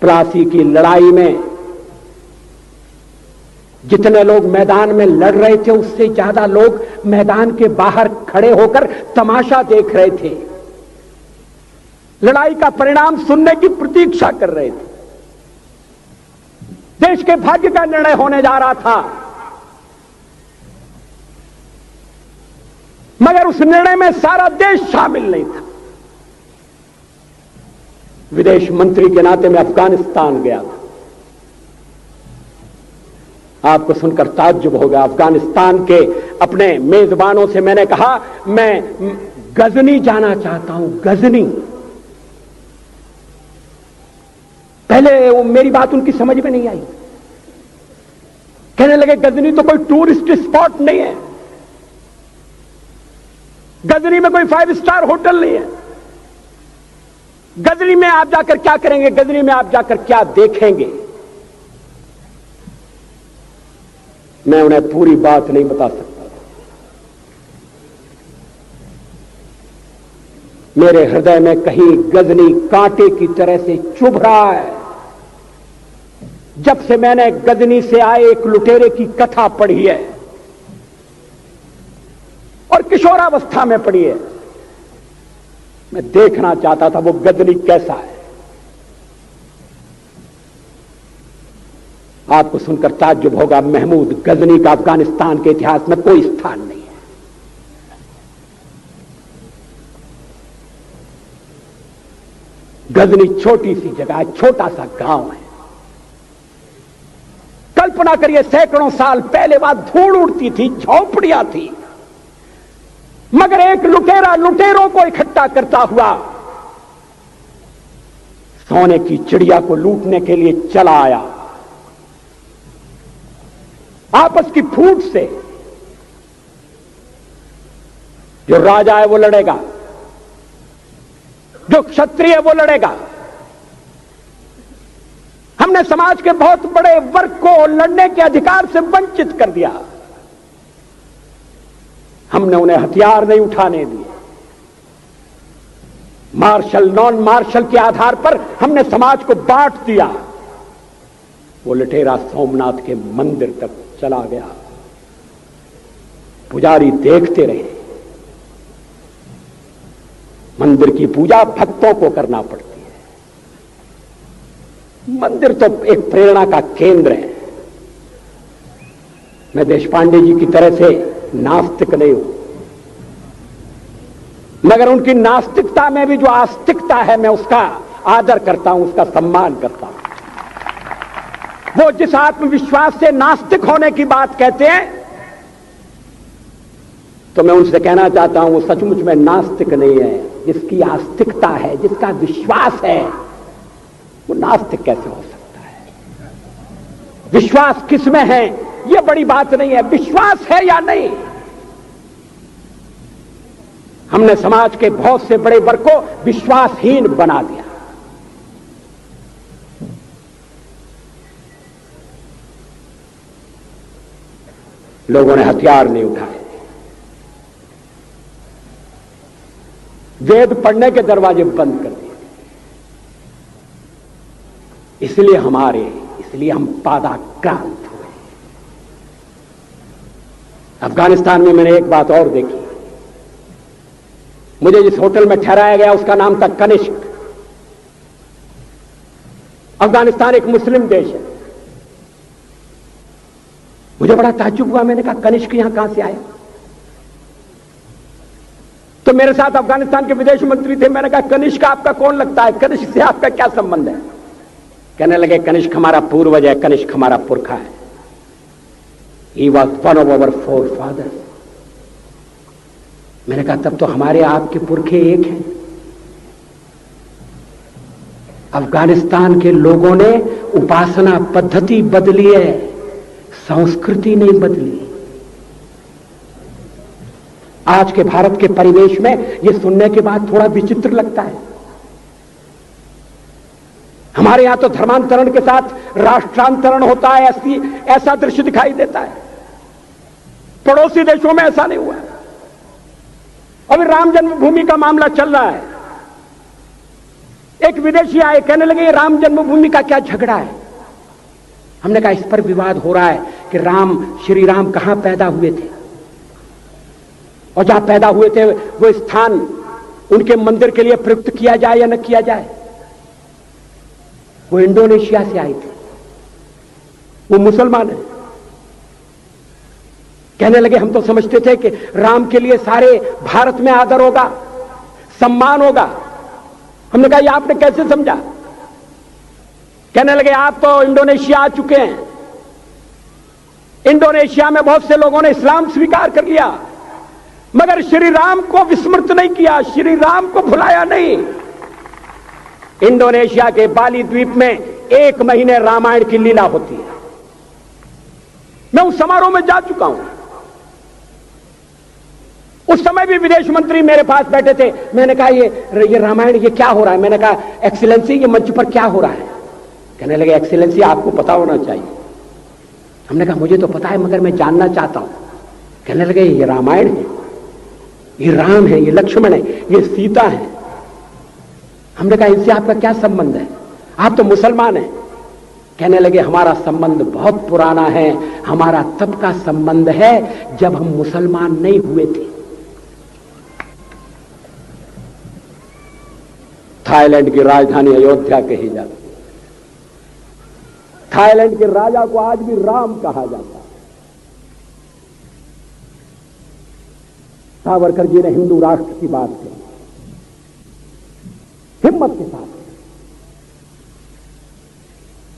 प्लासी की लड़ाई में जितने लोग मैदान में लड़ रहे थे उससे ज्यादा लोग मैदान के बाहर खड़े होकर तमाशा देख रहे थे, लड़ाई का परिणाम सुनने की प्रतीक्षा कर रहे थे। देश के भाग्य का निर्णय होने जा रहा था, मगर उस निर्णय में सारा देश शामिल नहीं था। विदेश मंत्री के नाते मैं अफगानिस्तान गया था। आपको सुनकर ताज्जुब होगा, अफगानिस्तान के अपने मेजबानों से मैंने कहा मैं गजनी जाना चाहता हूं, गजनी। पहले वो मेरी बात उनकी समझ में नहीं आई, कहने लगे गजनी तो कोई टूरिस्ट स्पॉट नहीं है, गजनी में कोई 5 स्टार होटल नहीं है, गजनी में आप जाकर क्या करेंगे, गजनी में आप जाकर क्या देखेंगे। मैं उन्हें पूरी बात नहीं बता सकता था। मेरे हृदय में कहीं गजनी कांटे की तरह से चुभ रहा है। जब से मैंने गजनी से आए एक लुटेरे की कथा पढ़ी है और किशोरावस्था में पढ़ी है, मैं देखना चाहता था वो गजनी कैसा है। आपको सुनकर ताज्जुब होगा, महमूद गजनी का अफगानिस्तान के इतिहास में कोई स्थान नहीं है। गजनी छोटी सी जगह है, छोटा सा गांव है। कल्पना करिए, सैकड़ों साल पहले वहां धूल उड़ती थी, झोंपड़ियां थी, मगर एक लुटेरा लुटेरों को इकट्ठा करता हुआ सोने की चिड़िया को लूटने के लिए चला आया। आपस की फूट से जो राजा है वो लड़ेगा, जो क्षत्रिय है वो लड़ेगा। हमने समाज के बहुत बड़े वर्ग को लड़ने के अधिकार से वंचित कर दिया। हमने उन्हें हथियार नहीं उठाने दिए। मार्शल नॉन मार्शल के आधार पर हमने समाज को बांट दिया। वो लुटेरा सोमनाथ के मंदिर तक चला गया। पुजारी देखते रहे। मंदिर की पूजा भक्तों को करना पड़ती है। मंदिर तो एक प्रेरणा का केंद्र है। मैं देशपांडे जी की तरह से नास्तिक नहीं हूं, मगर उनकी नास्तिकता में भी जो आस्तिकता है मैं उसका आदर करता हूं, उसका सम्मान करता हूं। वो जिस आत्मविश्वास से नास्तिक होने की बात कहते हैं, तो मैं उनसे कहना चाहता हूं वो सचमुच में नास्तिक नहीं है। जिसकी आस्तिकता है, जिसका विश्वास है, वो नास्तिक कैसे हो सकता है? विश्वास किसमें है ये बड़ी बात नहीं है, विश्वास है या नहीं। हमने समाज के बहुत से बड़े वर्ग को विश्वासहीन बना दिया। लोगों ने हथियार नहीं उठाए, वेद पढ़ने के दरवाजे बंद कर दिए। इसलिए हम पादाक्रांत हुए। अफगानिस्तान में मैंने एक बात और देखी। मुझे जिस होटल में ठहराया गया उसका नाम था कनिष्क। अफगानिस्तान एक मुस्लिम देश है। मुझे बड़ा ताज्जुब हुआ। मैंने कहा कनिष्क यहां कहां से आया? तो मेरे साथ अफगानिस्तान के विदेश मंत्री थे। मैंने कहा कनिष्क आपका कौन लगता है? कनिष्क से आपका क्या संबंध है? कहने लगे कनिष्क हमारा पूर्वज है, कनिष्क हमारा पुरखा है। He was one of our forefathers. मैंने कहा तब तो हमारे आपके पुरखे एक हैं। अफगानिस्तान के लोगों ने उपासना पद्धति बदली है, संस्कृति नहीं बदली। आज के भारत के परिवेश में यह सुनने के बाद थोड़ा विचित्र लगता है। हमारे यहां तो धर्मांतरण के साथ राष्ट्रांतरण होता है, ऐसा दृश्य दिखाई देता है। पड़ोसी देशों में ऐसा नहीं हुआ। अभी राम जन्मभूमि का मामला चल रहा है। एक विदेशी आए, कहने लगे ये राम जन्मभूमि का क्या झगड़ा है। हमने कहा इस पर विवाद हो रहा है कि श्री राम कहां पैदा हुए थे, और जहां पैदा हुए थे वो स्थान उनके मंदिर के लिए प्रयुक्त किया जाए या न किया जाए। वो इंडोनेशिया से आए थे, वो मुसलमान है। कहने लगे हम तो समझते थे कि राम के लिए सारे भारत में आदर होगा, सम्मान होगा। हमने कहा ये आपने कैसे समझा। कहने लगे आप तो इंडोनेशिया आ चुके हैं, इंडोनेशिया में बहुत से लोगों ने इस्लाम स्वीकार कर लिया, मगर श्री राम को विस्मृत नहीं किया, श्री राम को भुलाया नहीं। इंडोनेशिया के बाली द्वीप में 1 महीने रामायण की लीला होती है। मैं उस समारोह में जा चुका हूं। उस समय भी विदेश मंत्री मेरे पास बैठे थे। मैंने कहा ये रामायण ये क्या हो रहा है। मैंने कहा एक्सीलेंसी ये मंच पर क्या हो रहा है। कहने लगे एक्सीलेंसी आपको पता होना चाहिए। हमने कहा मुझे तो पता है मगर मैं जानना चाहता हूं। कहने लगे ये रामायण है, ये राम है, ये लक्ष्मण है, ये सीता है। हमने कहा इनसे आपका क्या संबंध है, आप तो मुसलमान हैं। कहने लगे हमारा संबंध बहुत पुराना है, हमारा तब का संबंध है जब हम मुसलमान नहीं हुए थे। थाईलैंड की राजधानी अयोध्या कही जाती है। थाईलैंड के राजा को आज भी राम कहा जाता है। सावरकर जी ने हिंदू राष्ट्र की बात की, हिम्मत के साथ।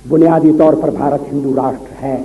बुनियादी तौर पर भारत हिंदू राष्ट्र है।